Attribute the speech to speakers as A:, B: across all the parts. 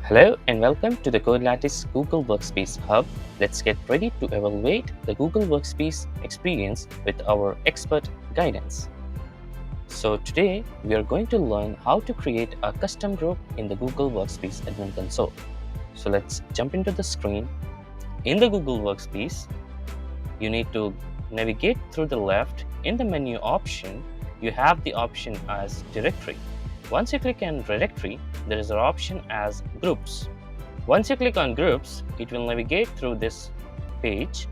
A: Hello and welcome to the Codelattice Google Workspace Hub. Let's get ready to evaluate the Google Workspace experience with our expert guidance. So today we are going to learn how to create a custom group in the Google Workspace admin console. So let's jump into the screen. In the Google Workspace, you need to navigate through the left. In the menu option, you have the option as directory. Once you click on directory, there is an option as groups. Once you click on groups, it will navigate through this page.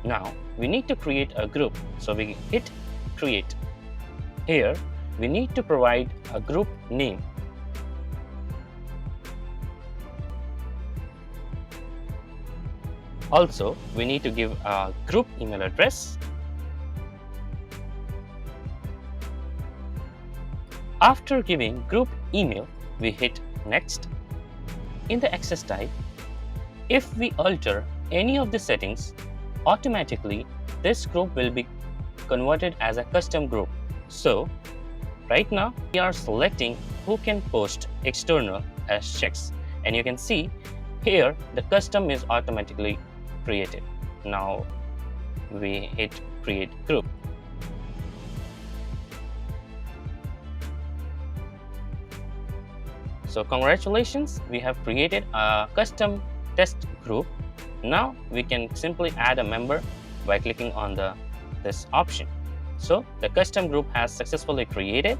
A: Now we need to create a group, so we hit create. Here we need to provide a group name. Also, we need to give a group email address. After giving group email, we hit next. In the access type, if we alter any of the settings, automatically this group will be converted as a custom group. So right now we are selecting who can post external as checks, and you can see here the custom is automatically created. Now we hit create group. So congratulations, we have created a custom test group. Now we can simply add a member by clicking on this option. So the custom group has successfully created.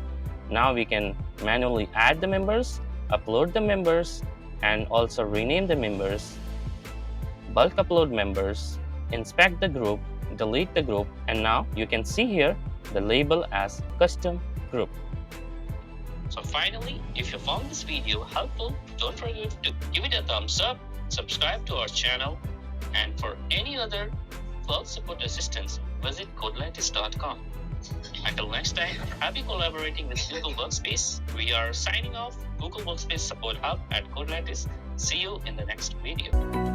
A: Now we can manually add the members, upload the members, and also rename the members, bulk upload members, inspect the group, delete the group, and now you can see here the label as custom group. So finally, if you found this video helpful, don't forget to give it a thumbs up, subscribe to our channel, and for any other cloud support assistance, visit codelattice.com. Until next time, happy collaborating with Google Workspace. We are signing off Google Workspace Support Hub at Codelattice. See you in the next video.